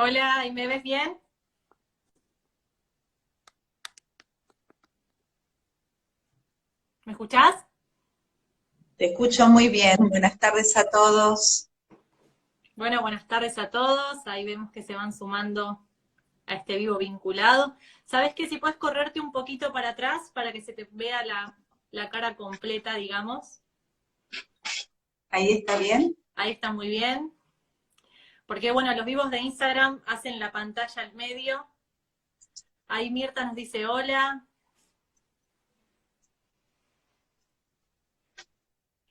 Hola, ¿y me ves bien? ¿Me escuchás? Te escucho muy bien. Buenas tardes a todos. Bueno, buenas tardes a todos. Ahí vemos que se van sumando a este vivo vinculado. ¿Sabes qué? Si puedes correrte un poquito para atrás para que se te vea la cara completa, digamos. ¿Ahí está bien? Ahí está muy bien. Porque bueno, los vivos de Instagram hacen la pantalla al medio. Ahí Mirta nos dice hola.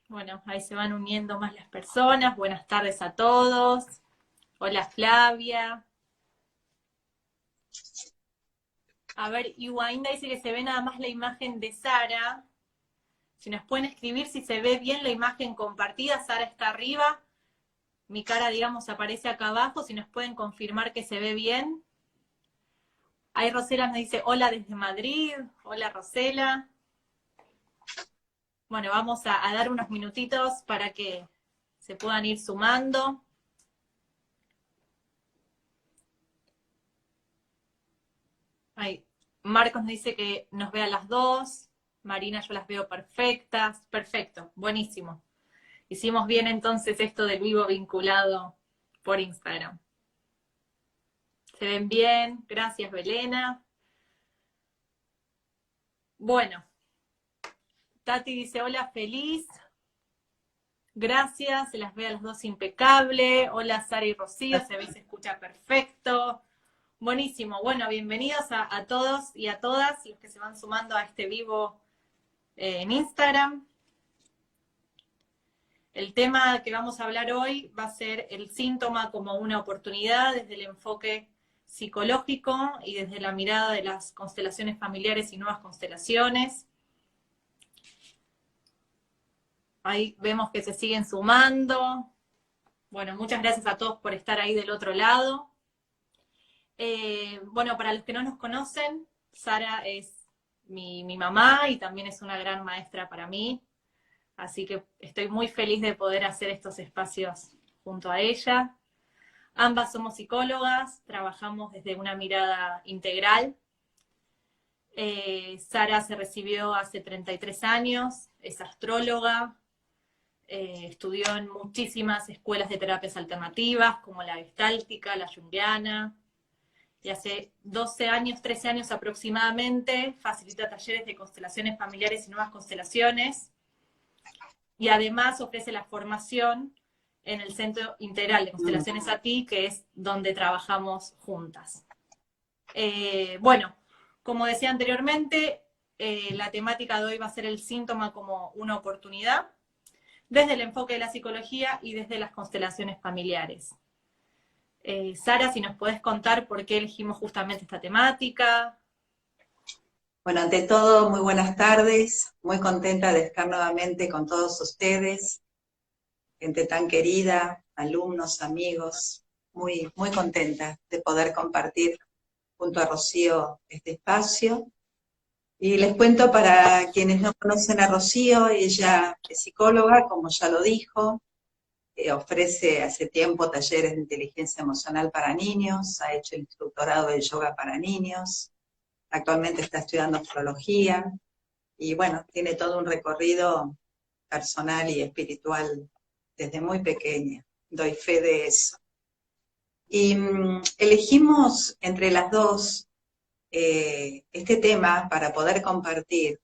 Bueno, ahí se van uniendo más las personas. Buenas tardes a todos. Hola Flavia. A ver, Iwainda dice que se ve nada más la imagen de Sara. Si nos pueden escribir si se ve bien la imagen compartida, Sara está arriba, mi cara, digamos, aparece acá abajo, si nos pueden confirmar que se ve bien. Ahí Rosela nos dice, hola desde Madrid, hola Rosela. Bueno, vamos a dar unos minutitos para que se puedan ir sumando. Ahí, Marcos nos dice que nos ve a las dos, Marina yo las veo perfectas, perfecto, buenísimo. Hicimos bien entonces esto del vivo vinculado por Instagram. Se ven bien, gracias Belena. Bueno, Tati dice, hola, feliz. Gracias, se las ve a las dos impecable. Hola, Sara y Rocío, se ve y se escucha perfecto. Buenísimo. Bueno, bienvenidos a todos y a todas los que se van sumando a este vivo en Instagram. El tema que vamos a hablar hoy va a ser el síntoma como una oportunidad desde el enfoque psicológico y desde la mirada de las constelaciones familiares y nuevas constelaciones. Ahí vemos que se siguen sumando. Bueno, muchas gracias a todos por estar ahí del otro lado. Bueno, para los que no nos conocen, Sara es mi mamá y también es una gran maestra para mí. Así que estoy muy feliz de poder hacer estos espacios junto a ella. Ambas somos psicólogas, trabajamos desde una mirada integral. Sara se recibió hace 33 años, es astróloga, estudió en muchísimas escuelas de terapias alternativas, como la gestáltica, la junguiana, y hace 12 años, 13 años aproximadamente, facilita talleres de constelaciones familiares y nuevas constelaciones, y además ofrece la formación en el Centro Integral de Constelaciones ATI, que es donde trabajamos juntas. Bueno, como decía anteriormente, la temática de hoy va a ser el síntoma como una oportunidad, desde el enfoque de la psicología y desde las constelaciones familiares. Sara, si nos podés contar por qué elegimos justamente esta temática. Bueno, ante todo, muy buenas tardes. Muy contenta de estar nuevamente con todos ustedes, gente tan querida, alumnos, amigos. Muy, muy contenta de poder compartir junto a Rocío este espacio. Y les cuento para quienes no conocen a Rocío, ella es psicóloga, como ya lo dijo, ofrece hace tiempo talleres de inteligencia emocional para niños, ha hecho el instructorado de yoga para niños, actualmente está estudiando astrología y bueno, tiene todo un recorrido personal y espiritual desde muy pequeña, doy fe de eso. Y elegimos entre las dos este tema para poder compartir,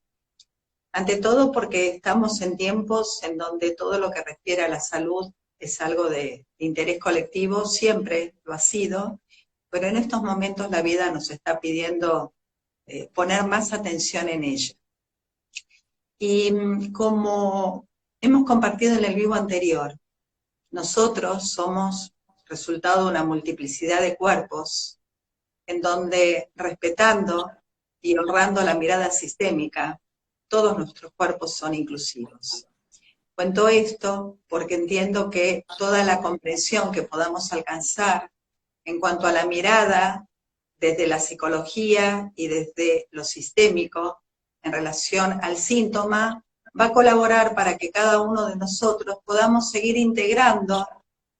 ante todo porque estamos en tiempos en donde todo lo que refiere a la salud es algo de interés colectivo, siempre lo ha sido, pero en estos momentos la vida nos está pidiendo poner más atención en ella. Y como hemos compartido en el vivo anterior, nosotros somos resultado de una multiplicidad de cuerpos en donde respetando y honrando la mirada sistémica, todos nuestros cuerpos son inclusivos. Cuento esto porque entiendo que toda la comprensión que podamos alcanzar en cuanto a la mirada desde la psicología y desde lo sistémico en relación al síntoma va a colaborar para que cada uno de nosotros podamos seguir integrando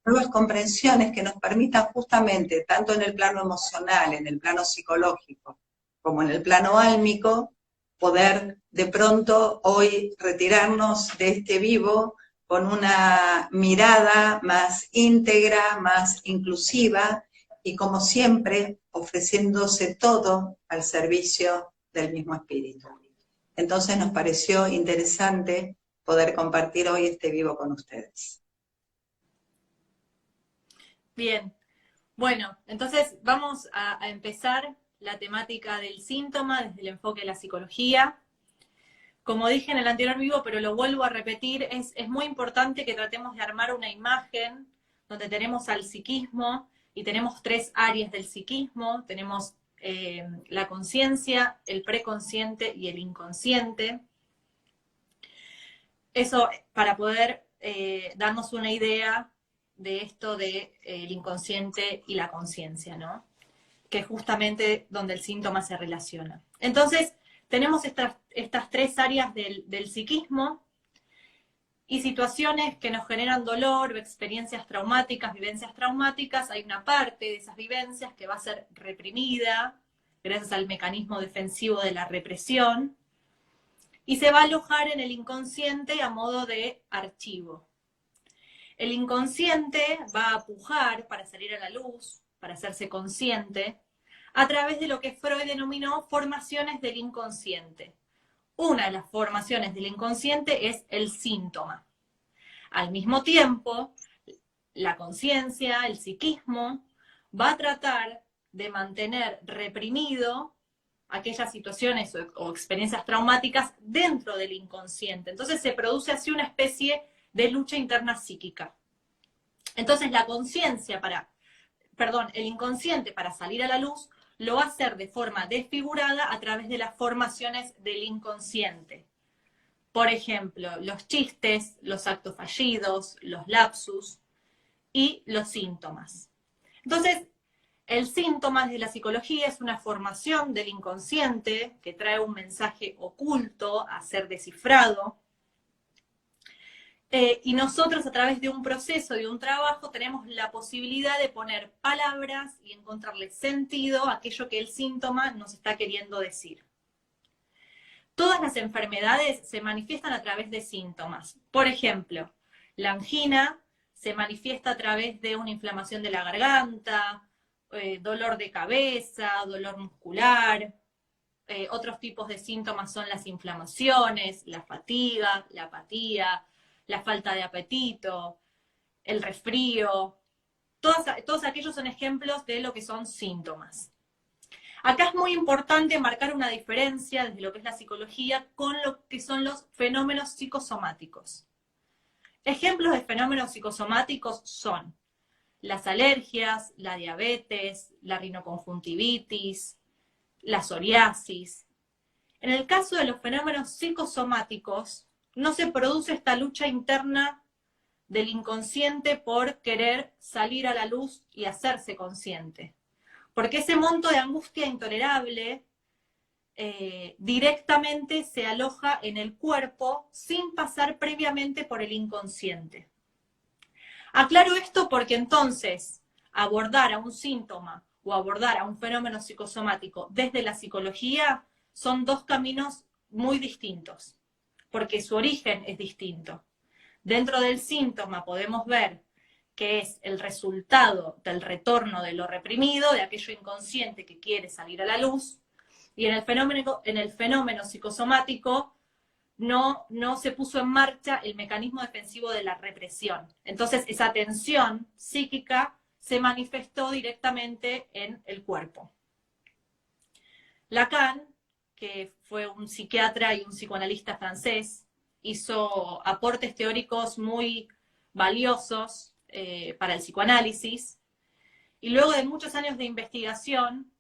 nuevas comprensiones que nos permitan justamente, tanto en el plano emocional, en el plano psicológico, como en el plano álmico, poder de pronto hoy retirarnos de este vivo con una mirada más íntegra, más inclusiva y como siempre ofreciéndose todo al servicio del mismo espíritu. Entonces nos pareció interesante poder compartir hoy este vivo con ustedes. Bien, bueno, entonces vamos a empezar la temática del síntoma desde el enfoque de la psicología. Como dije en el anterior vivo, pero lo vuelvo a repetir, es muy importante que tratemos de armar una imagen donde tenemos al psiquismo y tenemos tres áreas del psiquismo. Tenemos la conciencia, el preconsciente y el inconsciente. Eso para poder darnos una idea de esto del inconsciente y la conciencia, ¿no? Que es justamente donde el síntoma se relaciona. Entonces, tenemos estas tres áreas del psiquismo y situaciones que nos generan dolor, experiencias traumáticas, vivencias traumáticas. Hay una parte de esas vivencias que va a ser reprimida gracias al mecanismo defensivo de la represión y se va a alojar en el inconsciente a modo de archivo. El inconsciente va a pujar para salir a la luz, para hacerse consciente, a través de lo que Freud denominó formaciones del inconsciente. Una de las formaciones del inconsciente es el síntoma. Al mismo tiempo, la conciencia, el psiquismo, va a tratar de mantener reprimido aquellas situaciones o experiencias traumáticas dentro del inconsciente. Entonces se produce así una especie de lucha interna psíquica. Entonces la conciencia el inconsciente para salir a la luz lo va a hacer de forma desfigurada a través de las formaciones del inconsciente. Por ejemplo, los chistes, los actos fallidos, los lapsus y los síntomas. Entonces, el síntoma de la psicología es una formación del inconsciente que trae un mensaje oculto a ser descifrado. Y nosotros a través de un proceso, de un trabajo, tenemos la posibilidad de poner palabras y encontrarle sentido a aquello que el síntoma nos está queriendo decir. Todas las enfermedades se manifiestan a través de síntomas. Por ejemplo, la angina se manifiesta a través de una inflamación de la garganta, dolor de cabeza, dolor muscular. Otros tipos de síntomas son las inflamaciones, la fatiga, la apatía, la falta de apetito, el resfrío. Todos aquellos son ejemplos de lo que son síntomas. Acá es muy importante marcar una diferencia desde lo que es la psicología con lo que son los fenómenos psicosomáticos. Ejemplos de fenómenos psicosomáticos son las alergias, la diabetes, la rinoconjuntivitis, la psoriasis. En el caso de los fenómenos psicosomáticos, no se produce esta lucha interna del inconsciente por querer salir a la luz y hacerse consciente. Porque ese monto de angustia intolerable directamente se aloja en el cuerpo sin pasar previamente por el inconsciente. Aclaro esto porque entonces abordar a un síntoma o abordar a un fenómeno psicosomático desde la psicología son dos caminos muy distintos, porque su origen es distinto. Dentro del síntoma podemos ver que es el resultado del retorno de lo reprimido, de aquello inconsciente que quiere salir a la luz, y en el fenómeno psicosomático no se puso en marcha el mecanismo defensivo de la represión. Entonces esa tensión psíquica se manifestó directamente en el cuerpo. Lacan, que fue un psiquiatra y un psicoanalista francés, hizo aportes teóricos muy valiosos para el psicoanálisis, y luego de muchos años de investigación,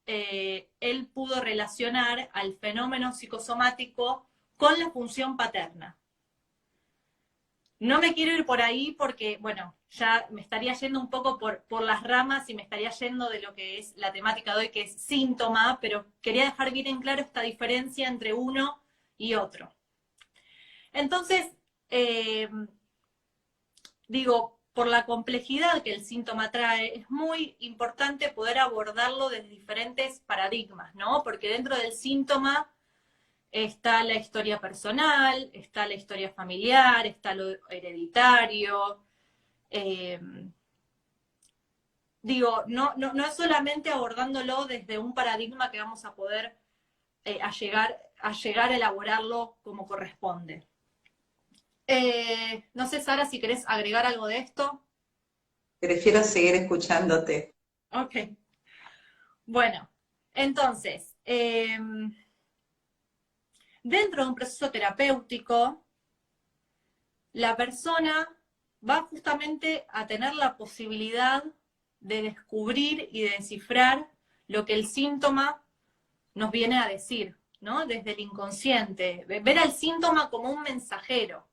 él pudo relacionar al fenómeno psicosomático con la función paterna. No me quiero ir por ahí porque, bueno, ya me estaría yendo un poco por las ramas y me estaría yendo de lo que es la temática de hoy, que es síntoma, pero quería dejar bien en claro esta diferencia entre uno y otro. Entonces, digo, por la complejidad que el síntoma trae, es muy importante poder abordarlo desde diferentes paradigmas, ¿no? Porque dentro del síntoma está la historia personal, está la historia familiar, está lo hereditario. No es solamente abordándolo desde un paradigma que vamos a poder a llegar a elaborarlo como corresponde. No sé, Sara, si querés agregar algo de esto. Prefiero seguir escuchándote. Ok. Bueno, entonces, dentro de un proceso terapéutico, la persona va justamente a tener la posibilidad de descubrir y de descifrar lo que el síntoma nos viene a decir, ¿no? Desde el inconsciente, ver al síntoma como un mensajero.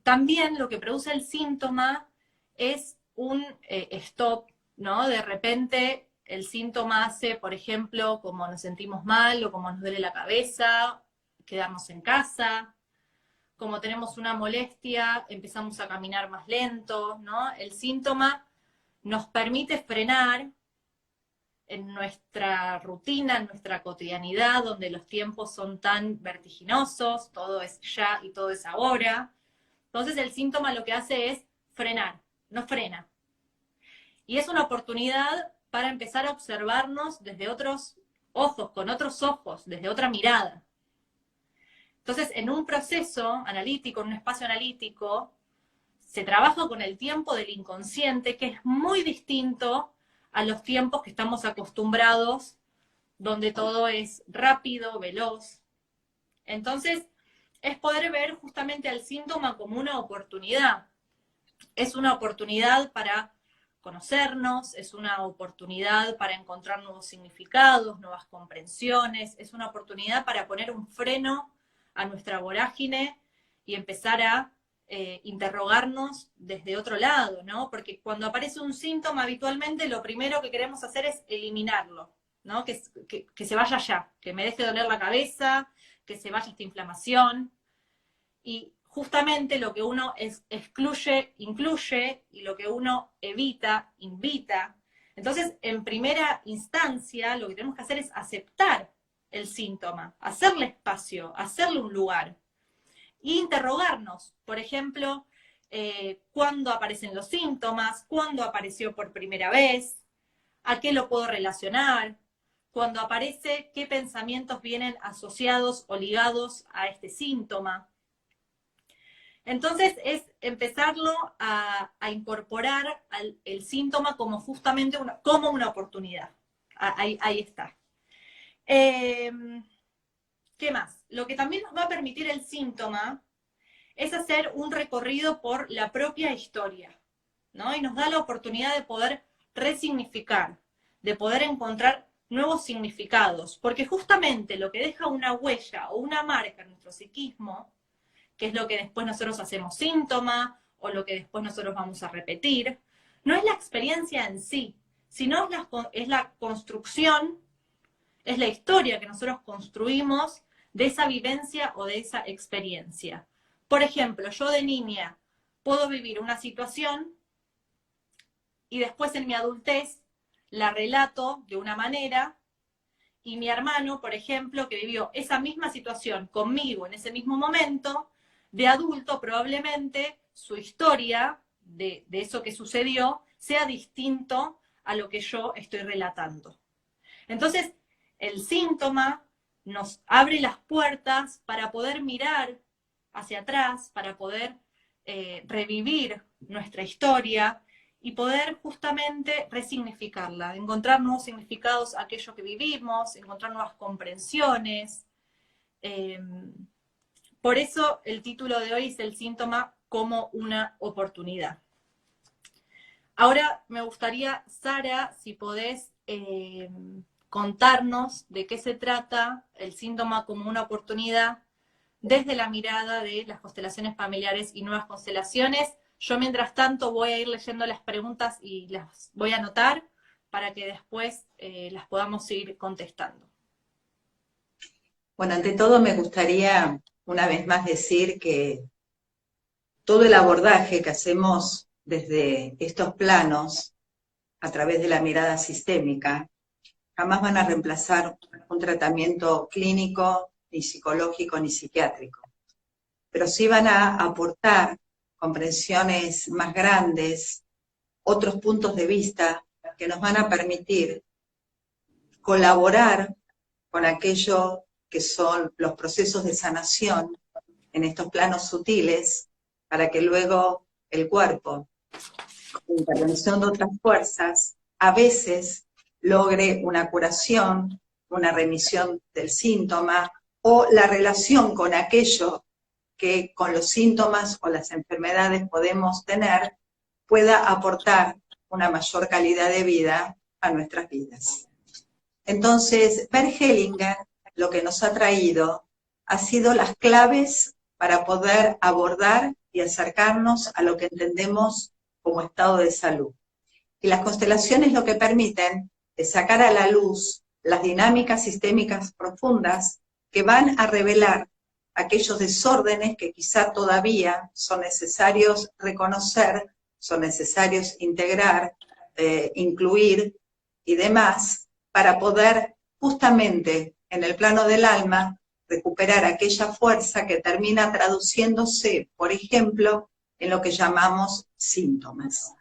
También lo que produce el síntoma es un stop, ¿no? De repente el síntoma hace, por ejemplo, como nos sentimos mal o como nos duele la cabeza, quedarnos en casa. Como tenemos una molestia, empezamos a caminar más lento, ¿no? El síntoma nos permite frenar en nuestra rutina, en nuestra cotidianidad, donde los tiempos son tan vertiginosos, todo es ya y todo es ahora. Entonces el síntoma lo que hace es frenar, nos frena. Y es una oportunidad para empezar a observarnos desde otros ojos, con otros ojos, desde otra mirada. Entonces, en un proceso analítico, en un espacio analítico, se trabaja con el tiempo del inconsciente, que es muy distinto a los tiempos que estamos acostumbrados, donde todo es rápido, veloz. Entonces, es poder ver justamente al síntoma como una oportunidad. Es una oportunidad para conocernos, es una oportunidad para encontrar nuevos significados, nuevas comprensiones, es una oportunidad para poner un freno a nuestra vorágine y empezar a interrogarnos desde otro lado, ¿no? Porque cuando aparece un síntoma habitualmente lo primero que queremos hacer es eliminarlo, ¿no? Que se vaya ya, que me deje doler la cabeza, que se vaya esta inflamación. Y justamente lo que uno excluye, incluye, y lo que uno evita, invita. Entonces, en primera instancia, lo que tenemos que hacer es aceptar el síntoma, hacerle espacio, hacerle un lugar. E interrogarnos, por ejemplo, cuándo aparecen los síntomas, cuándo apareció por primera vez, a qué lo puedo relacionar, cuando aparece, qué pensamientos vienen asociados o ligados a este síntoma. Entonces es empezarlo a incorporar el síntoma como justamente como una oportunidad. Ahí está. ¿Qué más? Lo que también nos va a permitir el síntoma es hacer un recorrido por la propia historia, ¿no? Y nos da la oportunidad de poder resignificar, de poder encontrar nuevos significados, porque justamente lo que deja una huella o una marca en nuestro psiquismo, que es lo que después nosotros hacemos síntoma, o lo que después nosotros vamos a repetir, no es la experiencia en sí, sino es la construcción, es la historia que nosotros construimos de esa vivencia o de esa experiencia. Por ejemplo, yo de niña puedo vivir una situación y después en mi adultez la relato de una manera, y mi hermano, por ejemplo, que vivió esa misma situación conmigo en ese mismo momento, de adulto probablemente su historia de eso que sucedió sea distinto a lo que yo estoy relatando. Entonces, el síntoma nos abre las puertas para poder mirar hacia atrás, para poder revivir nuestra historia y poder justamente resignificarla, encontrar nuevos significados a aquello que vivimos, encontrar nuevas comprensiones. Por eso el título de hoy es el síntoma como una oportunidad. Ahora me gustaría, Sara, si podés contarnos de qué se trata el síntoma como una oportunidad desde la mirada de las constelaciones familiares y nuevas constelaciones. Yo mientras tanto voy a ir leyendo las preguntas y las voy a anotar para que después las podamos ir contestando. Bueno, ante todo me gustaría una vez más decir que todo el abordaje que hacemos desde estos planos, a través de la mirada sistémica, jamás van a reemplazar un tratamiento clínico, ni psicológico, ni psiquiátrico. Pero sí van a aportar comprensiones más grandes, otros puntos de vista que nos van a permitir colaborar con aquello que son los procesos de sanación en estos planos sutiles, para que luego el cuerpo, con intervención de otras fuerzas, a veces logre una curación, una remisión del síntoma, o la relación con aquello que con los síntomas o las enfermedades podemos tener, pueda aportar una mayor calidad de vida a nuestras vidas. Entonces, Bert Hellinger lo que nos ha traído ha sido las claves para poder abordar y acercarnos a lo que entendemos como estado de salud. Y las constelaciones lo que permiten es sacar a la luz las dinámicas sistémicas profundas que van a revelar aquellos desórdenes que quizá todavía son necesarios reconocer, son necesarios integrar, incluir y demás, para poder justamente en el plano del alma recuperar aquella fuerza que termina traduciéndose, por ejemplo, en lo que llamamos síntomas.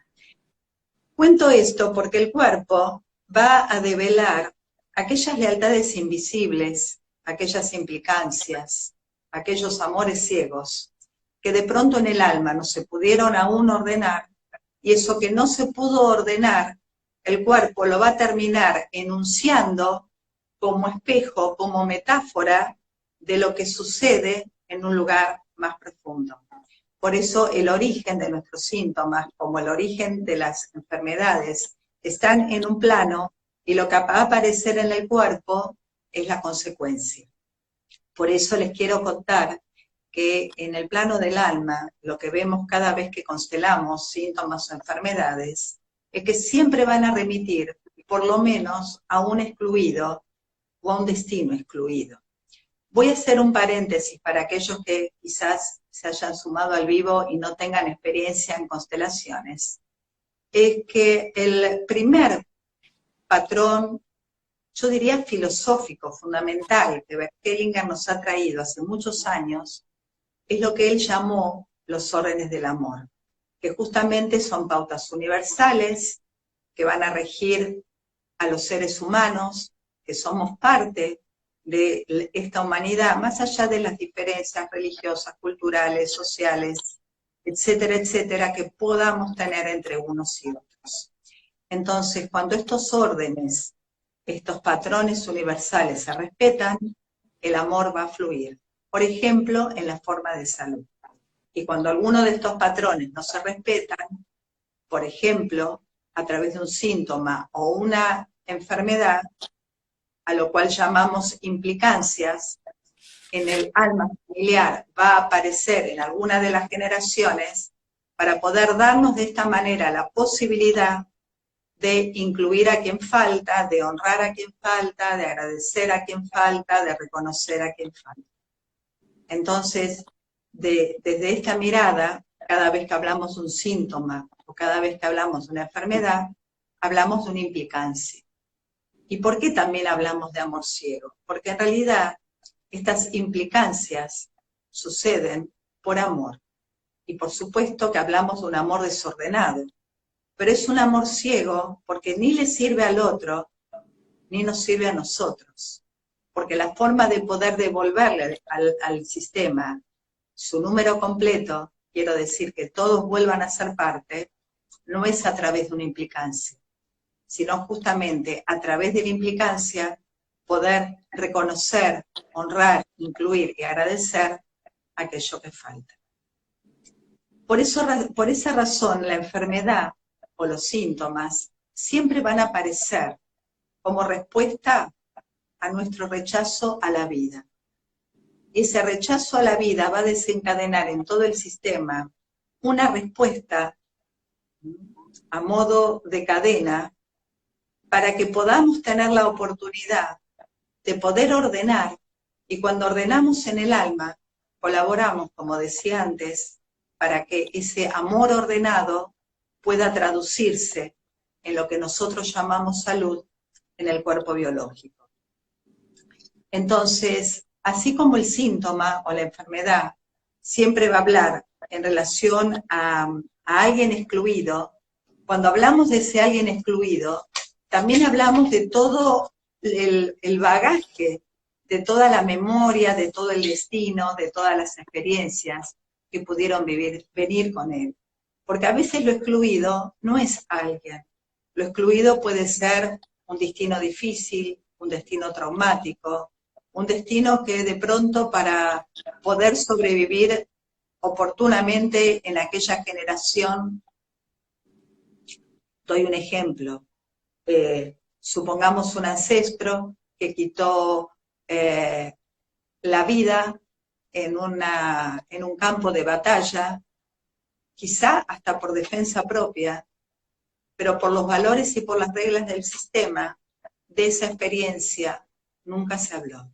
Cuento esto porque el cuerpo va a develar aquellas lealtades invisibles, aquellas implicancias, aquellos amores ciegos, que de pronto en el alma no se pudieron aún ordenar, y eso que no se pudo ordenar, el cuerpo lo va a terminar enunciando como espejo, como metáfora de lo que sucede en un lugar más profundo. Por eso el origen de nuestros síntomas, como el origen de las enfermedades, están en un plano y lo que va a aparecer en el cuerpo es la consecuencia. Por eso les quiero contar que en el plano del alma, lo que vemos cada vez que constelamos síntomas o enfermedades, es que siempre van a remitir, por lo menos, a un excluido o a un destino excluido. Voy a hacer un paréntesis para aquellos que quizás se hayan sumado al vivo y no tengan experiencia en constelaciones. Es que el primer patrón, yo diría filosófico, fundamental, que Bert Hellinger nos ha traído hace muchos años, es lo que él llamó los órdenes del amor, que justamente son pautas universales que van a regir a los seres humanos, que somos parte de esta humanidad, más allá de las diferencias religiosas, culturales, sociales, etcétera, etcétera, que podamos tener entre unos y otros. Entonces, cuando estos órdenes, estos patrones universales se respetan, el amor va a fluir. Por ejemplo, en la forma de salud. Y cuando alguno de estos patrones no se respetan, por ejemplo, a través de un síntoma o una enfermedad, a lo cual llamamos implicancias, en el alma familiar va a aparecer en alguna de las generaciones para poder darnos de esta manera la posibilidad de incluir a quien falta, de honrar a quien falta, de agradecer a quien falta, de reconocer a quien falta. Entonces, desde esta mirada, cada vez que hablamos de un síntoma o cada vez que hablamos de una enfermedad, hablamos de una implicancia. ¿Y por qué también hablamos de amor ciego? Porque en realidad estas implicancias suceden por amor. Y por supuesto que hablamos de un amor desordenado, pero es un amor ciego porque ni le sirve al otro, ni nos sirve a nosotros. Porque la forma de poder devolverle al sistema su número completo, quiero decir que todos vuelvan a ser parte, no es a través de una implicancia, sino justamente a través de la implicancia poder reconocer, honrar, incluir y agradecer aquello que falta. Por esa razón, la enfermedad o los síntomas siempre van a aparecer como respuesta a nuestro rechazo a la vida. Ese rechazo a la vida va a desencadenar en todo el sistema una respuesta a modo de cadena para que podamos tener la oportunidad de poder ordenar, y cuando ordenamos en el alma, colaboramos, como decía antes, para que ese amor ordenado pueda traducirse en lo que nosotros llamamos salud en el cuerpo biológico. Entonces, así como el síntoma o la enfermedad siempre va a hablar en relación a alguien excluido, cuando hablamos de ese alguien excluido, también hablamos de todo el bagaje, de toda la memoria, de todo el destino, de todas las experiencias que pudieron venir con él. Porque a veces lo excluido no es alguien. Lo excluido puede ser un destino difícil, un destino traumático, un destino que de pronto para poder sobrevivir oportunamente en aquella generación, doy un ejemplo, supongamos un ancestro que quitó la vida en un campo de batalla, quizá hasta por defensa propia, pero por los valores y por las reglas del sistema, de esa experiencia nunca se habló.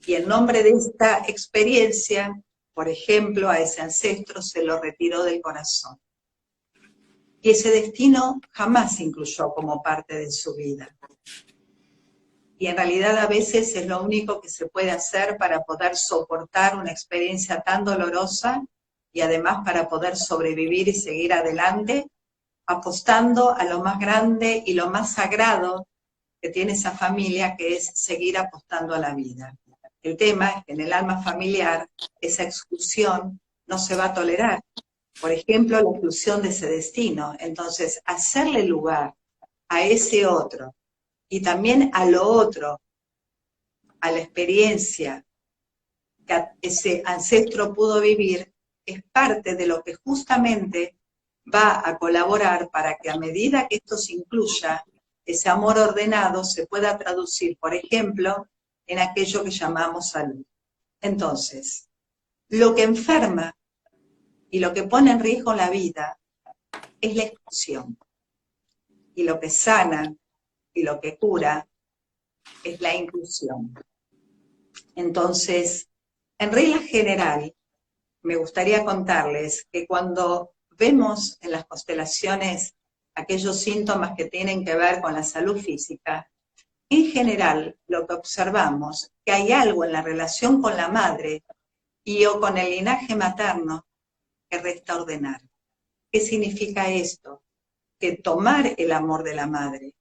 Y en nombre de esta experiencia, por ejemplo, a ese ancestro se lo retiró del corazón. Y ese destino jamás se incluyó como parte de su vida. Y en realidad a veces es lo único que se puede hacer para poder soportar una experiencia tan dolorosa y además para poder sobrevivir y seguir adelante, apostando a lo más grande y lo más sagrado que tiene esa familia, que es seguir apostando a la vida. El tema es que en el alma familiar esa exclusión no se va a tolerar. Por ejemplo, la exclusión de ese destino. Entonces, hacerle lugar a ese otro y también a lo otro, a la experiencia que ese ancestro pudo vivir, es parte de lo que justamente va a colaborar para que a medida que esto se incluya, ese amor ordenado se pueda traducir, por ejemplo, en aquello que llamamos salud. Entonces, lo que enferma y lo que pone en riesgo la vida es la exclusión. Y lo que sana y lo que cura es la inclusión. Entonces, en regla general, me gustaría contarles que cuando vemos en las constelaciones aquellos síntomas que tienen que ver con la salud física, en general lo que observamos que hay algo en la relación con la madre y o con el linaje materno que resta ordenar. ¿Qué significa esto? Que tomar el amor de la madre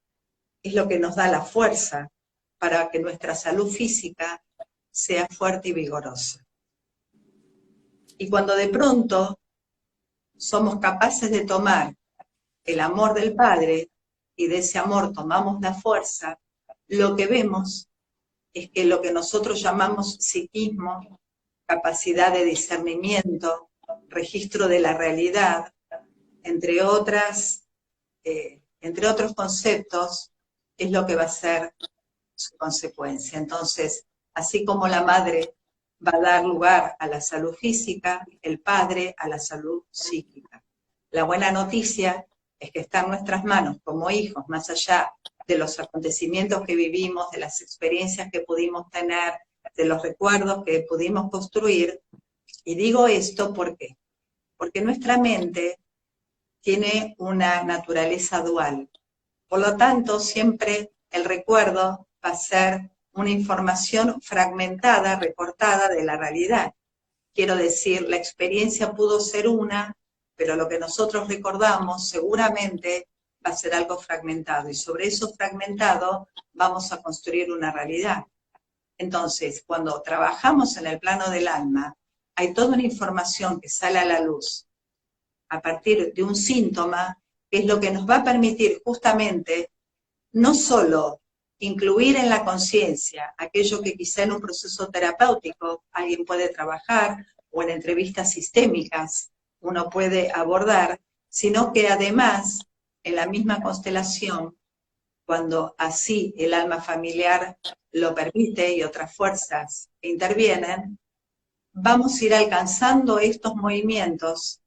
es lo que nos da la fuerza para que nuestra salud física sea fuerte y vigorosa. Y cuando de pronto somos capaces de tomar el amor del Padre y de ese amor tomamos la fuerza, lo que vemos es que lo que nosotros llamamos psiquismo, capacidad de discernimiento, registro de la realidad, entre otros conceptos, es lo que va a ser su consecuencia. Entonces, así como la madre va a dar lugar a la salud física, el padre a la salud psíquica. La buena noticia es que está en nuestras manos como hijos, más allá de los acontecimientos que vivimos, de las experiencias que pudimos tener, de los recuerdos que pudimos construir. Y digo esto ¿por qué? Porque nuestra mente tiene una naturaleza dual. Por lo tanto, siempre el recuerdo va a ser una información fragmentada, recortada de la realidad. Quiero decir, la experiencia pudo ser una, pero lo que nosotros recordamos seguramente va a ser algo fragmentado, y sobre eso fragmentado vamos a construir una realidad. Entonces, cuando trabajamos en el plano del alma, hay toda una información que sale a la luz a partir de un síntoma, que es lo que nos va a permitir justamente no solo incluir en la conciencia aquello que quizá en un proceso terapéutico alguien puede trabajar o en entrevistas sistémicas uno puede abordar, sino que además en la misma constelación, cuando así el alma familiar lo permite y otras fuerzas intervienen, vamos a ir alcanzando estos movimientos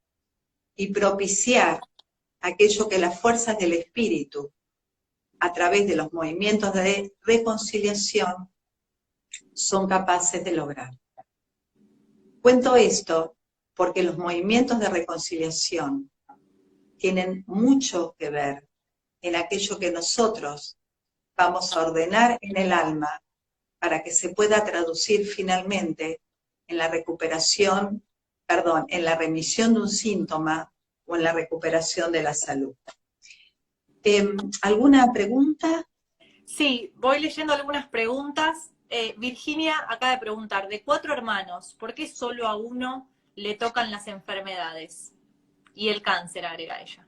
y propiciar aquello que las fuerzas del espíritu, a través de los movimientos de reconciliación, son capaces de lograr. Cuento esto porque los movimientos de reconciliación tienen mucho que ver en aquello que nosotros vamos a ordenar en el alma para que se pueda traducir finalmente en la recuperación, perdón, en la remisión de un síntoma o en la recuperación de la salud. ¿Alguna pregunta? Sí, voy leyendo algunas preguntas. Virginia acaba de preguntar, de 4 hermanos, ¿por qué solo a uno le tocan las enfermedades? Y el cáncer, agrega ella.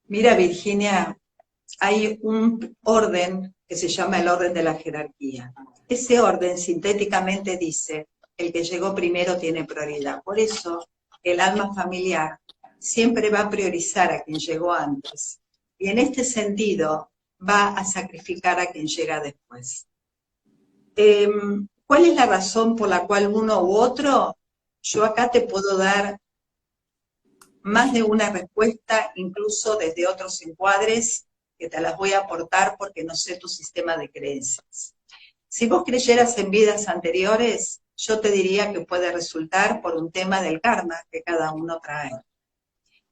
Mira, Virginia, hay un orden que se llama el orden de la jerarquía. Ese orden sintéticamente dice, el que llegó primero tiene prioridad. Por eso, el alma familiar siempre va a priorizar a quien llegó antes. Y en este sentido, va a sacrificar a quien llega después. ¿Cuál es la razón por la cual uno u otro? Yo acá te puedo dar más de una respuesta, incluso desde otros encuadres, que te las voy a aportar porque no sé tu sistema de creencias. Si vos creyeras en vidas anteriores, yo te diría que puede resultar por un tema del karma que cada uno trae.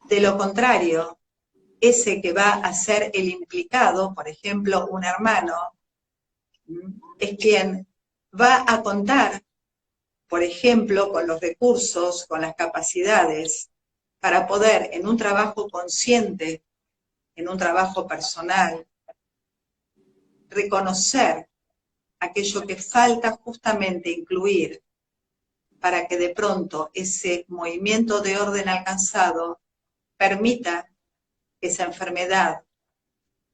De lo contrario, ese que va a ser el implicado, por ejemplo, un hermano, es quien va a contar, por ejemplo, con los recursos, con las capacidades, para poder en un trabajo consciente, en un trabajo personal, reconocer aquello que falta justamente incluir para que de pronto ese movimiento de orden alcanzado permita que esa enfermedad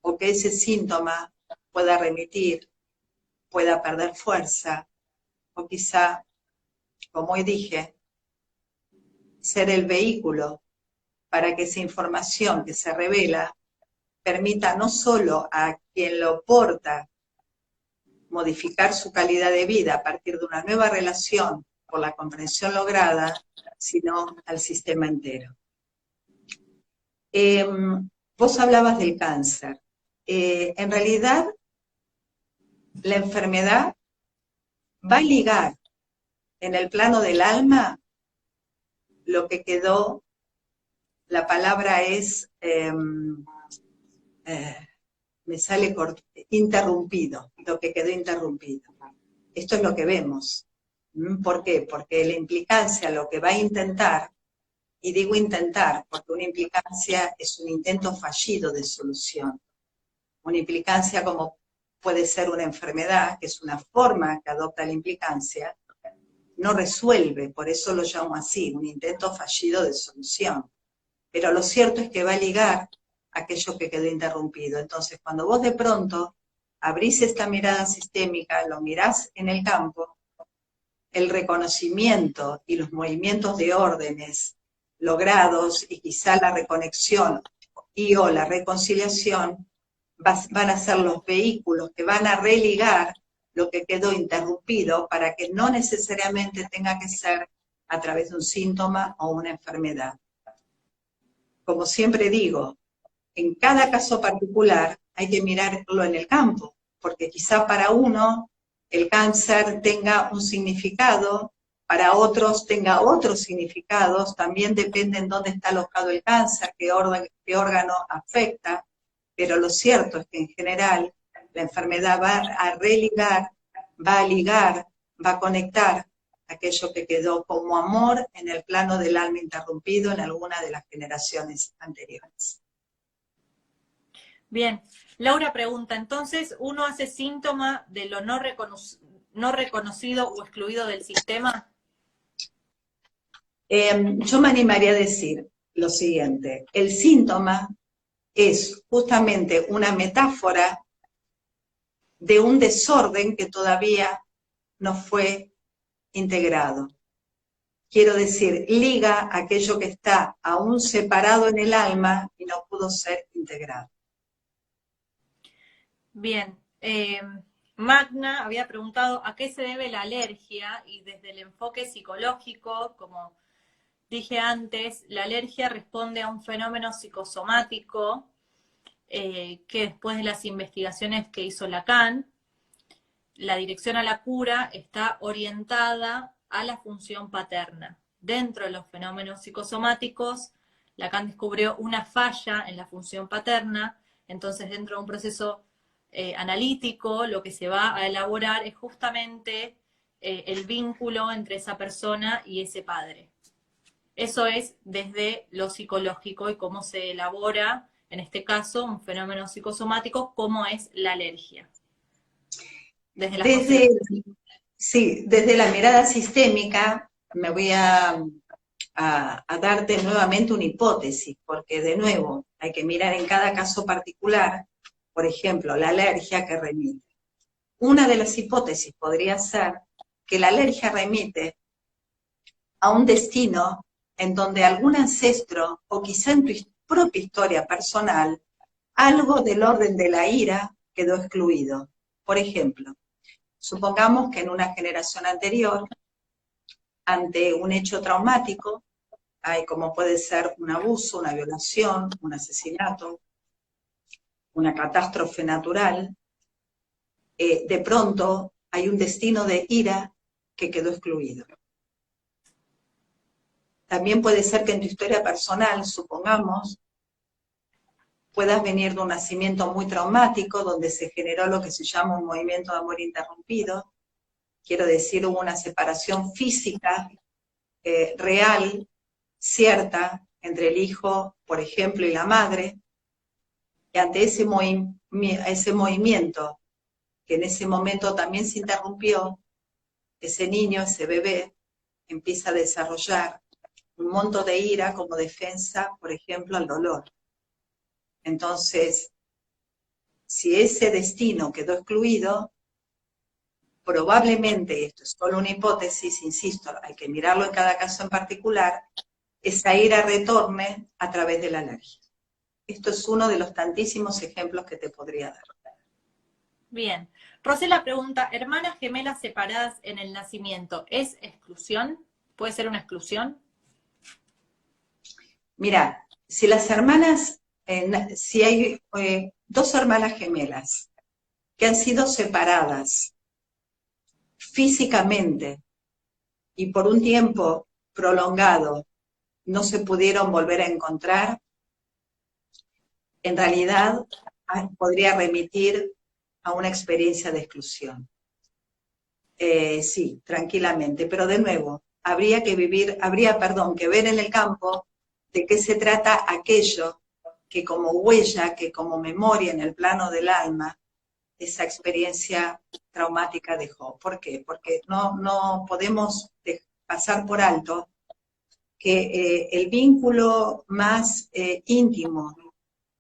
o que ese síntoma pueda remitir, pueda perder fuerza, o quizá, como hoy dije, ser el vehículo para que esa información que se revela permita no solo a quien lo porta modificar su calidad de vida a partir de una nueva relación por la comprensión lograda, sino al sistema entero. Vos hablabas del cáncer. En realidad, la enfermedad va a ligar en el plano del alma lo que quedó, la palabra es, me sale interrumpido, lo que quedó interrumpido. Esto es lo que vemos. ¿Por qué? Porque la implicancia, lo que va a intentar, y digo intentar, porque una implicancia es un intento fallido de solución. Una implicancia como puede ser una enfermedad, que es una forma que adopta la implicancia, no resuelve, por eso lo llamo así, un intento fallido de solución. Pero lo cierto es que va a ligar aquello que quedó interrumpido. Entonces, cuando vos de pronto abrís esta mirada sistémica, lo mirás en el campo, el reconocimiento y los movimientos de órdenes logrados y quizá la reconexión y o la reconciliación van a ser los vehículos que van a religar lo que quedó interrumpido para que no necesariamente tenga que ser a través de un síntoma o una enfermedad. Como siempre digo, en cada caso particular hay que mirarlo en el campo, porque quizá para uno el cáncer tenga un significado, para otros tenga otros significados, también depende en dónde está alojado el cáncer, qué órgano afecta, pero lo cierto es que en general la enfermedad va a religar, va a ligar, va a conectar aquello que quedó como amor en el plano del alma interrumpido en alguna de las generaciones anteriores. Bien, Laura pregunta, entonces, ¿uno hace síntoma de lo no reconocido o excluido del sistema? Yo me animaría a decir lo siguiente, el síntoma es justamente una metáfora de un desorden que todavía no fue integrado. Quiero decir, liga aquello que está aún separado en el alma y no pudo ser integrado. Bien, Magna había preguntado a qué se debe la alergia y desde el enfoque psicológico, como dije antes, la alergia responde a un fenómeno psicosomático que después de las investigaciones que hizo Lacan, la dirección a la cura está orientada a la función paterna. Dentro de los fenómenos psicosomáticos, Lacan descubrió una falla en la función paterna, entonces dentro de un proceso analítico, lo que se va a elaborar es justamente el vínculo entre esa persona y ese padre. Eso es desde lo psicológico y cómo se elabora, en este caso, un fenómeno psicosomático, como es la alergia. Desde las Sí, desde la mirada sistémica me voy a darte nuevamente una hipótesis, porque de nuevo hay que mirar en cada caso particular, por ejemplo, la alergia que remite. Una de las hipótesis podría ser que la alergia remite a un destino en donde algún ancestro, o quizá en tu propia historia personal, algo del orden de la ira quedó excluido. Por ejemplo, supongamos que en una generación anterior, ante un hecho traumático, hay como puede ser un abuso, una violación, un asesinato, una catástrofe natural, de pronto hay un destino de ira que quedó excluido. También puede ser que en tu historia personal, supongamos, puedas venir de un nacimiento muy traumático, donde se generó lo que se llama un movimiento de amor interrumpido. Quiero decir, hubo una separación física, real, cierta, entre el hijo, por ejemplo, y la madre, y ante ese movimiento, que en ese momento también se interrumpió, ese niño, ese bebé, empieza a desarrollar un monto de ira como defensa, por ejemplo, al dolor. Entonces, si ese destino quedó excluido, probablemente, y esto es solo una hipótesis, insisto, hay que mirarlo en cada caso en particular, esa ira retorne a través de la alergia. Esto es uno de los tantísimos ejemplos que te podría dar. Bien. Rosela pregunta, ¿hermanas gemelas separadas en el nacimiento es exclusión? ¿Puede ser una exclusión? Mira, si las hermanas, si hay dos hermanas gemelas que han sido separadas físicamente y por un tiempo prolongado no se pudieron volver a encontrar, en realidad podría remitir a una experiencia de exclusión. Sí, tranquilamente, pero de nuevo, habría que ver en el campo de qué se trata aquello que como huella, que como memoria en el plano del alma, esa experiencia traumática dejó. ¿Por qué? Porque no podemos pasar por alto que el vínculo más íntimo,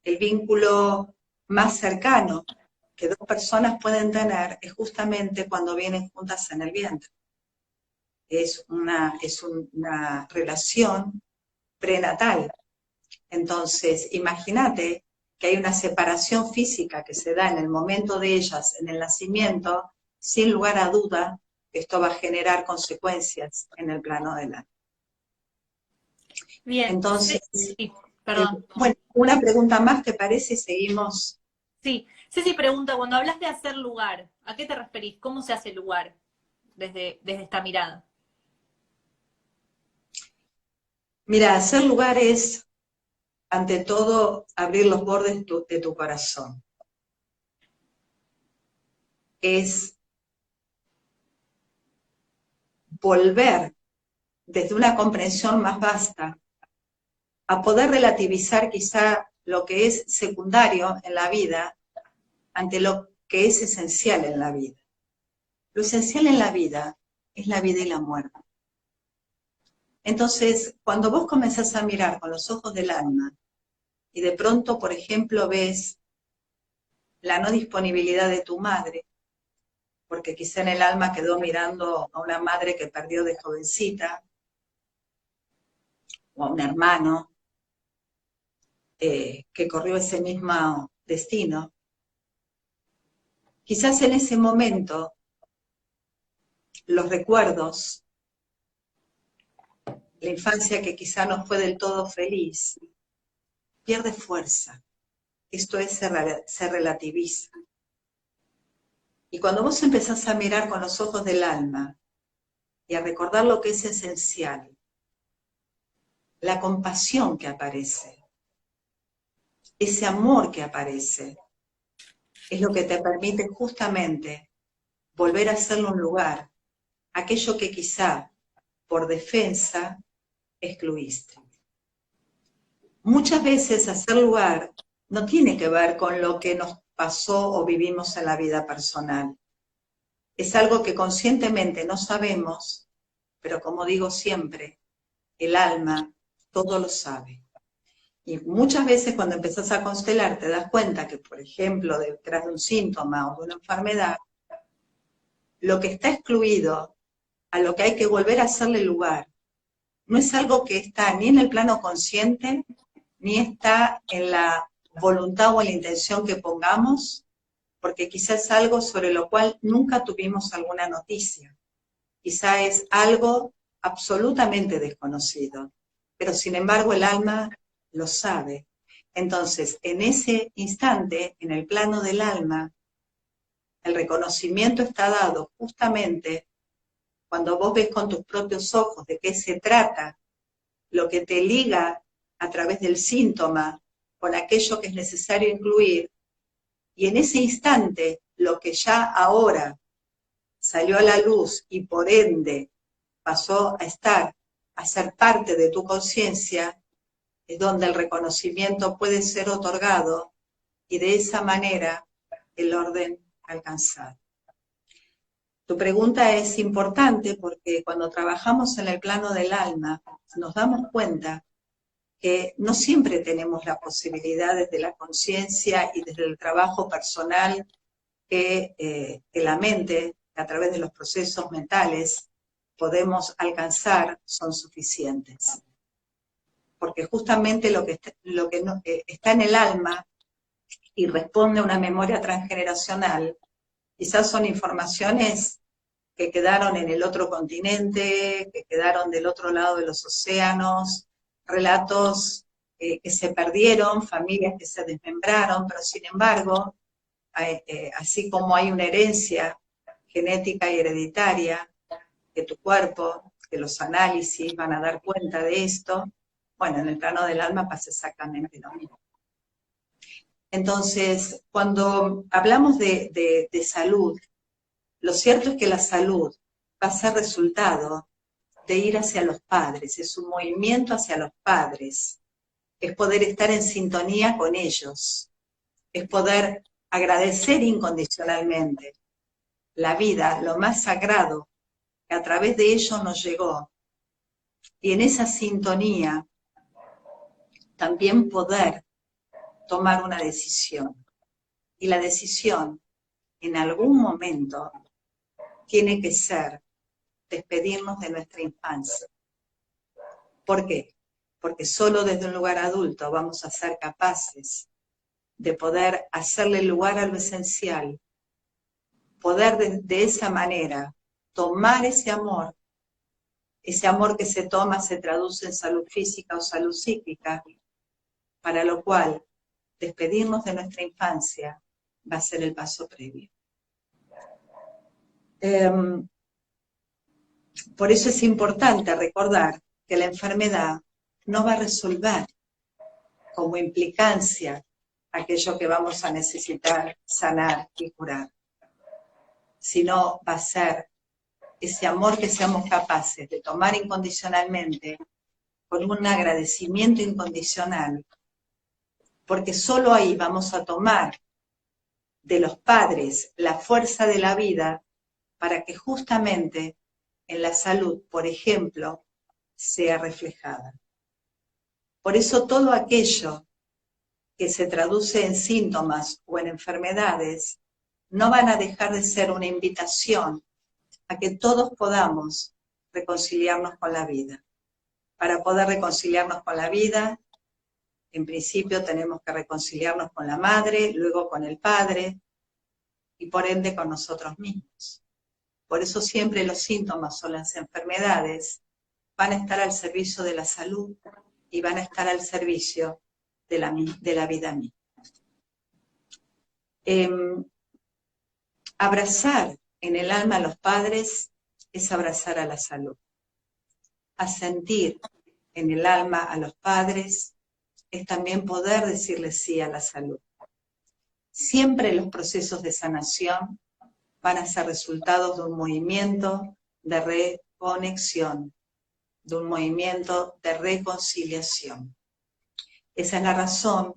el vínculo más cercano que dos personas pueden tener es justamente cuando vienen juntas en el vientre. Es una relación prenatal. Entonces, imagínate que hay una separación física que se da en el momento de ellas, en el nacimiento, sin lugar a duda, esto va a generar consecuencias en el plano del alma. Bien. Entonces, sí, perdón. Bueno, una pregunta más, ¿te parece? Y seguimos. Sí, Ceci pregunta, cuando hablas de hacer lugar, ¿a qué te referís? ¿Cómo se hace lugar desde esta mirada? Mira, hacer lugar es, ante todo, abrir los bordes de tu corazón. Es volver desde una comprensión más vasta a poder relativizar quizá lo que es secundario en la vida ante lo que es esencial en la vida. Lo esencial en la vida es la vida y la muerte. Entonces, cuando vos comenzás a mirar con los ojos del alma y de pronto, por ejemplo, ves la no disponibilidad de tu madre, porque quizá en el alma quedó mirando a una madre que perdió de jovencita, o a un hermano que corrió ese mismo destino. Quizás en ese momento los recuerdos, la infancia que quizá no fue del todo feliz, pierde fuerza. Esto es, se relativiza. Y cuando vos empezás a mirar con los ojos del alma y a recordar lo que es esencial, la compasión que aparece, ese amor que aparece, es lo que te permite justamente volver a hacerle un lugar, aquello que quizá por defensa excluiste. Muchas veces hacer lugar no tiene que ver con lo que nos pasó o vivimos en la vida personal. Es algo que conscientemente no sabemos, pero como digo siempre, el alma todo lo sabe. Y muchas veces cuando empezás a constelar te das cuenta que, por ejemplo, detrás de un síntoma o de una enfermedad, lo que está excluido, a lo que hay que volver a hacerle lugar, no es algo que está ni en el plano consciente, ni está en la voluntad o en la intención que pongamos, porque quizás es algo sobre lo cual nunca tuvimos alguna noticia. Quizá es algo absolutamente desconocido, pero sin embargo el alma lo sabe. Entonces, en ese instante, en el plano del alma, el reconocimiento está dado justamente cuando vos ves con tus propios ojos de qué se trata, lo que te liga a través del síntoma con aquello que es necesario incluir, y en ese instante, lo que ya ahora salió a la luz y por ende pasó a ser parte de tu conciencia, es donde el reconocimiento puede ser otorgado y de esa manera el orden alcanzado. Tu pregunta es importante porque cuando trabajamos en el plano del alma nos damos cuenta que no siempre tenemos la posibilidad desde la conciencia y desde el trabajo personal que la mente, a través de los procesos mentales, podemos alcanzar, son suficientes. Porque justamente lo que está en el alma y responde a una memoria transgeneracional, quizás son informaciones que quedaron en el otro continente, que quedaron del otro lado de los océanos, relatos que se perdieron, familias que se desmembraron, pero sin embargo, así como hay una herencia genética y hereditaria, que tu cuerpo, que los análisis van a dar cuenta de esto, bueno, en el plano del alma pasa exactamente lo mismo. Entonces, cuando hablamos de salud, lo cierto es que la salud va a ser resultado de ir hacia los padres, es un movimiento hacia los padres, es poder estar en sintonía con ellos, es poder agradecer incondicionalmente la vida, lo más sagrado que a través de ellos nos llegó, y en esa sintonía también poder tomar una decisión. Y la decisión en algún momento tiene que ser despedirnos de nuestra infancia. ¿Por qué? Porque solo desde un lugar adulto vamos a ser capaces de poder hacerle lugar a lo esencial, poder de esa manera tomar ese amor que se toma se traduce en salud física o salud psíquica, para lo cual despedirnos de nuestra infancia va a ser el paso previo. Por eso es importante recordar que la enfermedad no va a resolver como implicancia aquello que vamos a necesitar sanar y curar, sino va a ser ese amor que seamos capaces de tomar incondicionalmente, con un agradecimiento incondicional, porque solo ahí vamos a tomar de los padres la fuerza de la vida para que justamente en la salud, por ejemplo, sea reflejada. Por eso todo aquello que se traduce en síntomas o en enfermedades no van a dejar de ser una invitación a que todos podamos reconciliarnos con la vida. Para poder reconciliarnos con la vida, en principio tenemos que reconciliarnos con la madre, luego con el padre y por ende con nosotros mismos. Por eso siempre los síntomas o las enfermedades van a estar al servicio de la salud y van a estar al servicio de la vida misma. Abrazar en el alma a los padres es abrazar a la salud. A sentir en el alma a los padres es también poder decirle sí a la salud. Siempre los procesos de sanación van a ser resultados de un movimiento de reconexión, de un movimiento de reconciliación. Esa es la razón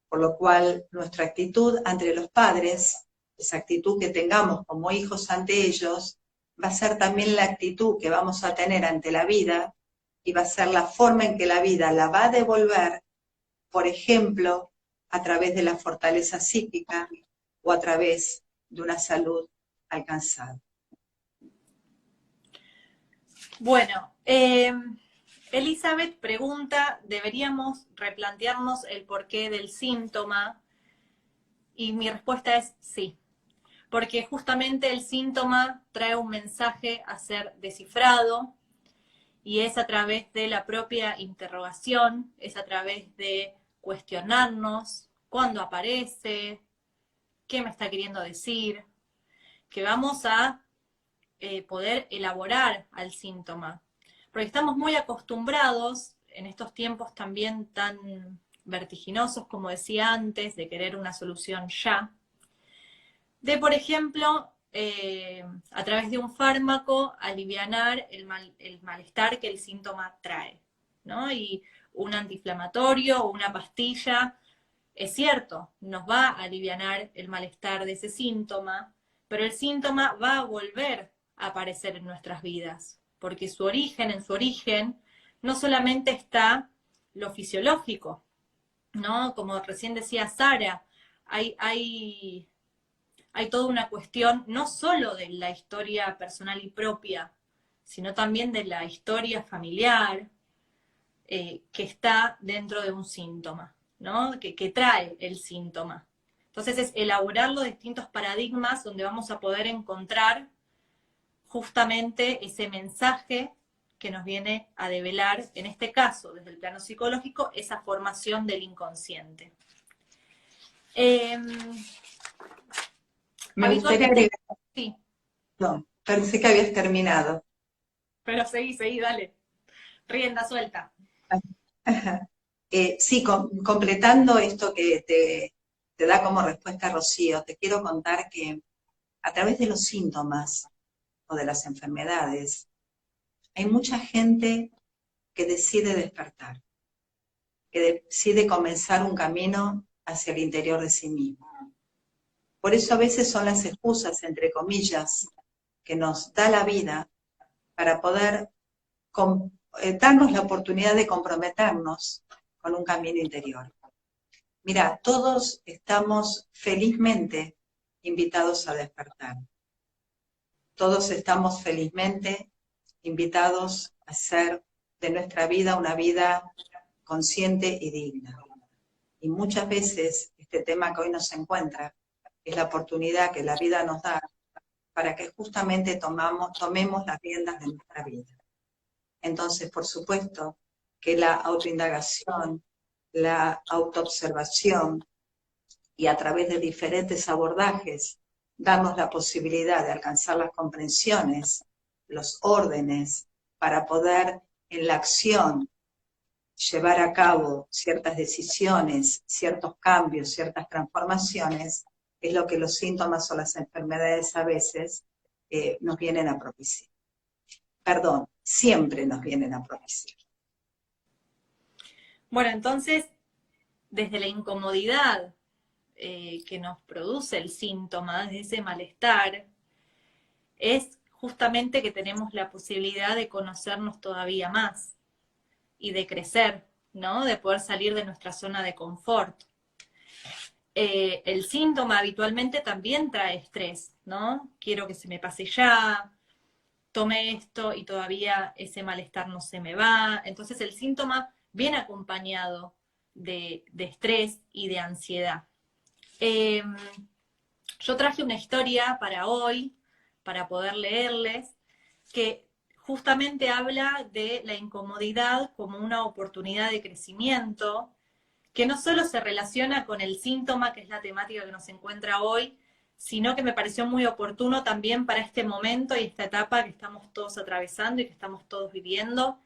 por la cual nuestra actitud ante los padres, esa actitud que tengamos como hijos ante ellos, va a ser también la actitud que vamos a tener ante la vida y va a ser la forma en que la vida la va a devolver, por ejemplo, a través de la fortaleza psíquica o a través de una salud alcanzada. Bueno, Elizabeth pregunta, ¿deberíamos replantearnos el porqué del síntoma? Y mi respuesta es sí, porque justamente el síntoma trae un mensaje a ser descifrado y es a través de la propia interrogación, es a través de cuestionarnos cuándo aparece, qué me está queriendo decir, que vamos a poder elaborar al síntoma. Porque estamos muy acostumbrados en estos tiempos también tan vertiginosos, como decía antes, de querer una solución ya, de, por ejemplo, a través de un fármaco, alivianar el malestar que el síntoma trae, ¿no? Y un antiinflamatorio o una pastilla, es cierto, nos va a alivianar el malestar de ese síntoma, pero el síntoma va a volver a aparecer en nuestras vidas, porque en su origen, no solamente está lo fisiológico, ¿no? Como recién decía Sara, hay toda una cuestión no solo de la historia personal y propia, sino también de la historia familiar que está dentro de un síntoma, ¿no? Que trae el síntoma. Entonces es elaborar los distintos paradigmas donde vamos a poder encontrar justamente ese mensaje que nos viene a develar, en este caso, desde el plano psicológico, esa formación del inconsciente. Me gustaría agregar... Sí. No, pensé que habías terminado. Pero seguí, dale. Rienda suelta. Sí, completando esto que te da como respuesta Rocío, te quiero contar que a través de los síntomas o de las enfermedades, hay mucha gente que decide despertar, que decide comenzar un camino hacia el interior de sí mismo. Por eso a veces son las excusas, entre comillas, que nos da la vida para poder darnos la oportunidad de comprometernos con un camino interior. Mira, todos estamos felizmente invitados a despertar. Todos estamos felizmente invitados a hacer de nuestra vida una vida consciente y digna. Y muchas veces este tema que hoy nos encuentra es la oportunidad que la vida nos da para que justamente tomemos las riendas de nuestra vida. Entonces, por supuesto, que la autoindagación, la autoobservación y a través de diferentes abordajes darnos la posibilidad de alcanzar las comprensiones, los órdenes, para poder en la acción llevar a cabo ciertas decisiones, ciertos cambios, ciertas transformaciones, es lo que los síntomas o las enfermedades a veces nos vienen a propiciar. Perdón, siempre nos vienen a propiciar. Bueno, entonces, desde la incomodidad que nos produce el síntoma, desde ese malestar, es justamente que tenemos la posibilidad de conocernos todavía más y de crecer, ¿no? De poder salir de nuestra zona de confort. El síntoma habitualmente también trae estrés, ¿no? Quiero que se me pase ya, tomé esto y todavía ese malestar no se me va. Entonces el síntoma viene acompañado de estrés y de ansiedad. Yo traje una historia para hoy, para poder leerles, que justamente habla de la incomodidad como una oportunidad de crecimiento, que no solo se relaciona con el síntoma, que es la temática que nos encuentra hoy, sino que me pareció muy oportuno también para este momento y esta etapa que estamos todos atravesando y que estamos todos viviendo,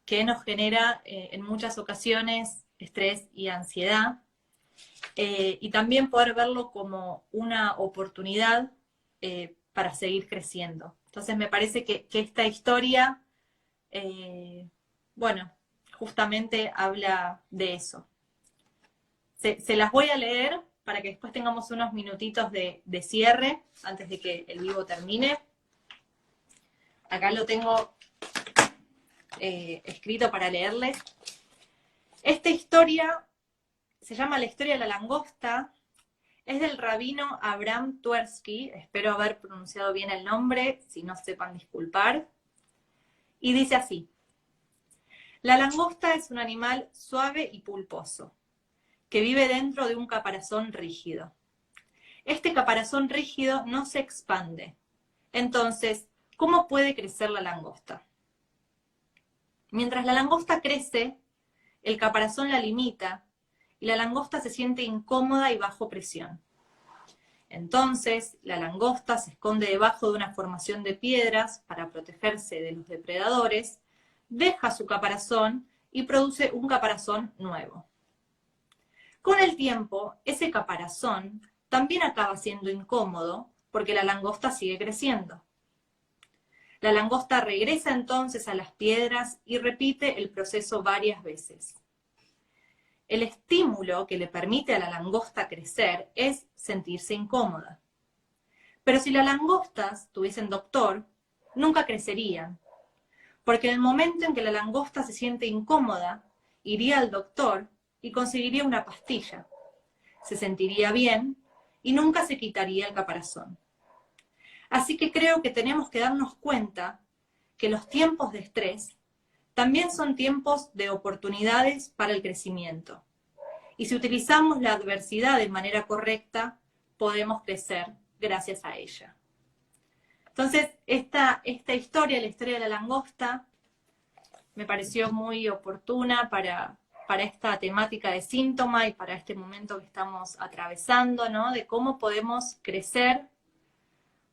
que nos genera en muchas ocasiones estrés y ansiedad, y también poder verlo como una oportunidad para seguir creciendo. Entonces me parece que esta historia, bueno, justamente habla de eso. Se las voy a leer para que después tengamos unos minutitos de cierre antes de que el vivo termine. Acá lo tengo escrito para leerles. Esta historia se llama La historia de la langosta. Es del rabino Abraham Twersky, espero haber pronunciado bien el nombre, si no sepan disculpar. Y dice así: la langosta es un animal suave y pulposo, que vive dentro de un caparazón rígido. Este caparazón rígido no se expande. Entonces, ¿cómo puede crecer la langosta? Mientras la langosta crece, el caparazón la limita y la langosta se siente incómoda y bajo presión. Entonces, la langosta se esconde debajo de una formación de piedras para protegerse de los depredadores, deja su caparazón y produce un caparazón nuevo. Con el tiempo, ese caparazón también acaba siendo incómodo porque la langosta sigue creciendo. La langosta regresa entonces a las piedras y repite el proceso varias veces. El estímulo que le permite a la langosta crecer es sentirse incómoda. Pero si las langostas tuviesen doctor, nunca crecerían, porque en el momento en que la langosta se siente incómoda, iría al doctor y conseguiría una pastilla. Se sentiría bien y nunca se quitaría el caparazón. Así que creo que tenemos que darnos cuenta que los tiempos de estrés también son tiempos de oportunidades para el crecimiento. Y si utilizamos la adversidad de manera correcta, podemos crecer gracias a ella. Entonces, esta historia, la historia de la langosta, me pareció muy oportuna para esta temática de síntoma y para este momento que estamos atravesando, ¿no? De cómo podemos crecer,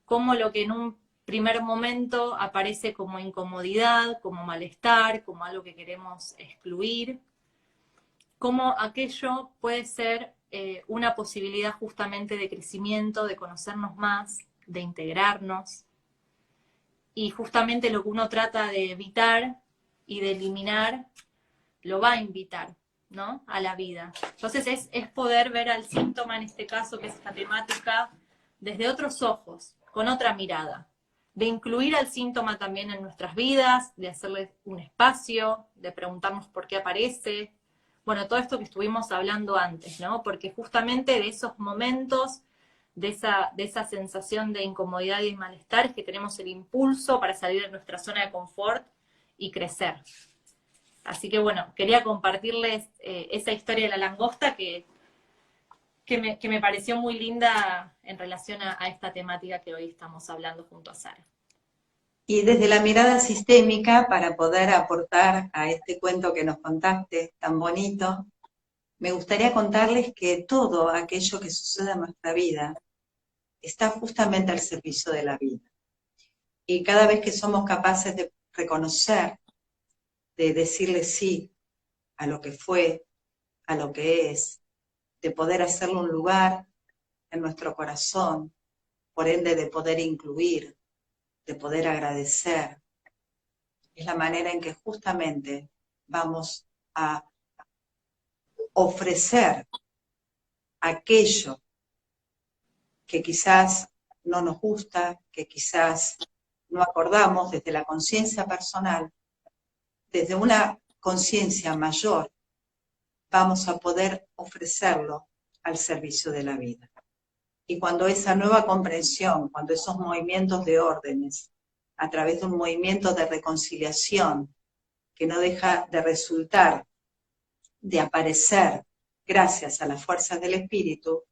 cómo lo que en un primer momento aparece como incomodidad, como malestar, como algo que queremos excluir, cómo aquello puede ser una posibilidad justamente de crecimiento, de conocernos más, de integrarnos, y justamente lo que uno trata de evitar y de eliminar, lo va a invitar, ¿no?, a la vida. Entonces es poder ver al síntoma, en este caso, que es esta temática, desde otros ojos, con otra mirada, de incluir al síntoma también en nuestras vidas, de hacerle un espacio, de preguntarnos por qué aparece. Bueno, todo esto que estuvimos hablando antes, ¿no? Porque justamente de esos momentos, de esa sensación de incomodidad y de malestar, es que tenemos el impulso para salir de nuestra zona de confort y crecer. Así que bueno, quería compartirles esa historia de la langosta que me pareció muy linda en relación a esta temática que hoy estamos hablando junto a Sara. Y desde la mirada sistémica, para poder aportar a este cuento que nos contaste tan bonito, me gustaría contarles que todo aquello que sucede en nuestra vida está justamente al servicio de la vida. Y cada vez que somos capaces de reconocer, de decirle sí a lo que fue, a lo que es, de poder hacerle un lugar en nuestro corazón, por ende de poder incluir, de poder agradecer, es la manera en que justamente vamos a ofrecer aquello que quizás no nos gusta, que quizás no acordamos desde la conciencia personal, desde una conciencia mayor, vamos a poder ofrecerlo al servicio de la vida. Y cuando esa nueva comprensión, cuando esos movimientos de órdenes, a través de un movimiento de reconciliación, que no deja de resultar, de aparecer gracias a las fuerzas del espíritu,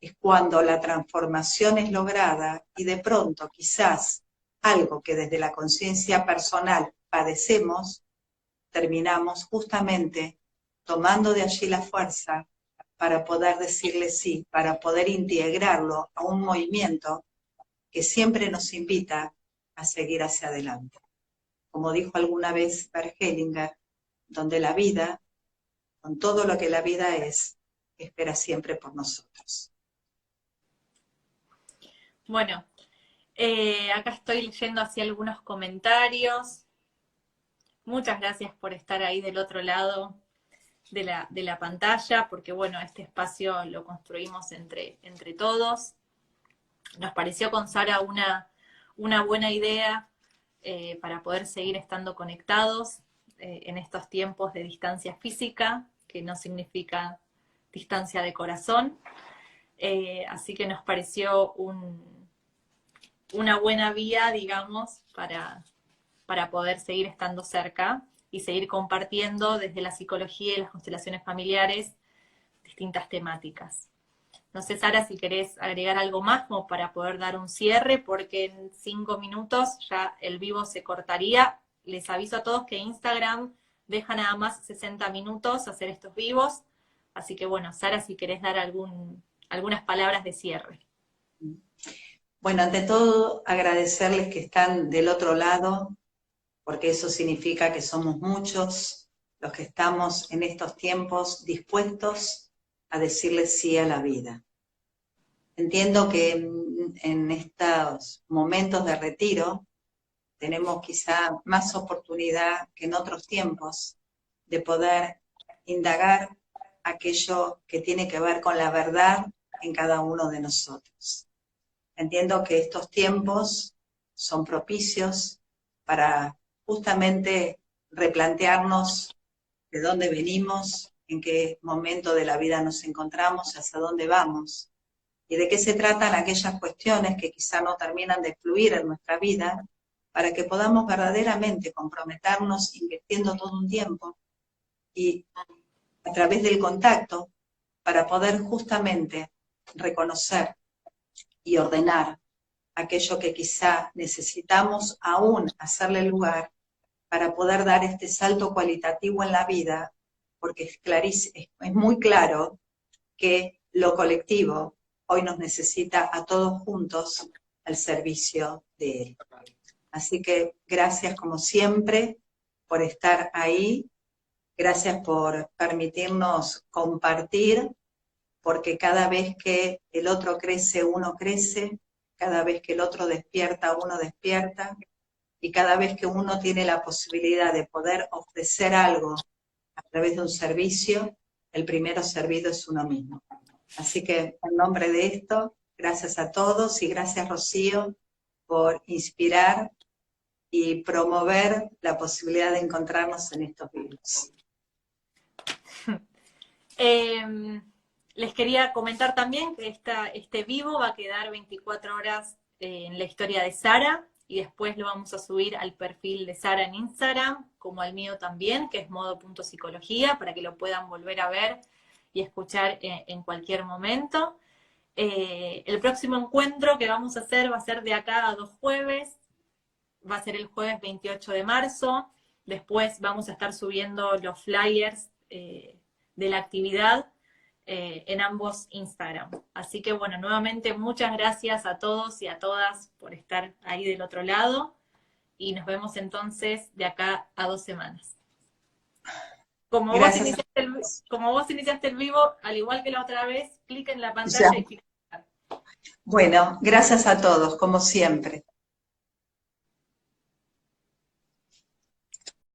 es cuando la transformación es lograda y de pronto quizás algo que desde la conciencia personal padecemos, terminamos justamente tomando de allí la fuerza para poder decirle sí, para poder integrarlo a un movimiento que siempre nos invita a seguir hacia adelante. Como dijo alguna vez Bert Hellinger, donde la vida, con todo lo que la vida es, espera siempre por nosotros. Bueno, acá estoy leyendo así algunos comentarios. Muchas gracias por estar ahí del otro lado de la pantalla, porque bueno, este espacio lo construimos entre todos. Nos pareció con Sara una buena idea para poder seguir estando conectados en estos tiempos de distancia física, que no significa distancia de corazón. Así que nos pareció una buena vía, digamos, para poder seguir estando cerca y seguir compartiendo desde la psicología y las constelaciones familiares distintas temáticas. No sé, Sara, si querés agregar algo más como para poder dar un cierre, porque en 5 minutos ya el vivo se cortaría. Les aviso a todos que Instagram deja nada más 60 minutos hacer estos vivos. Así que bueno, Sara, si querés dar algunas palabras de cierre. Bueno, ante todo, agradecerles que están del otro lado, porque eso significa que somos muchos los que estamos en estos tiempos dispuestos a decirle sí a la vida. Entiendo que en estos momentos de retiro tenemos quizá más oportunidad que en otros tiempos de poder indagar aquello que tiene que ver con la verdad en cada uno de nosotros. Entiendo que estos tiempos son propicios para justamente replantearnos de dónde venimos, en qué momento de la vida nos encontramos, hacia dónde vamos, y de qué se tratan aquellas cuestiones que quizá no terminan de fluir en nuestra vida, para que podamos verdaderamente comprometernos invirtiendo todo un tiempo y a través del contacto para poder justamente reconocer y ordenar aquello que quizá necesitamos aún hacerle lugar para poder dar este salto cualitativo en la vida, porque es muy claro que lo colectivo hoy nos necesita a todos juntos al servicio de él. Así que gracias como siempre por estar ahí, gracias por permitirnos compartir, porque cada vez que el otro crece, uno crece, cada vez que el otro despierta, uno despierta, y cada vez que uno tiene la posibilidad de poder ofrecer algo a través de un servicio, el primero servido es uno mismo. Así que en nombre de esto, gracias a todos y gracias, Rocío, por inspirar y promover la posibilidad de encontrarnos en estos vivos. Les quería comentar también que este vivo va a quedar 24 horas en la historia de Sara, y después lo vamos a subir al perfil de Sara en Instagram, como al mío también, que es modo.psicología, para que lo puedan volver a ver y escuchar en cualquier momento. El próximo encuentro que vamos a hacer va a ser de acá a 2 jueves, va a ser el jueves 28 de marzo, después vamos a estar subiendo los flyers de la actividad en ambos Instagram. Así que bueno, nuevamente muchas gracias a todos y a todas por estar ahí del otro lado, y nos vemos entonces de acá a 2 semanas. Como vos iniciaste el vivo, al igual que la otra vez, clic en la pantalla y clic. Bueno, gracias a todos, como siempre.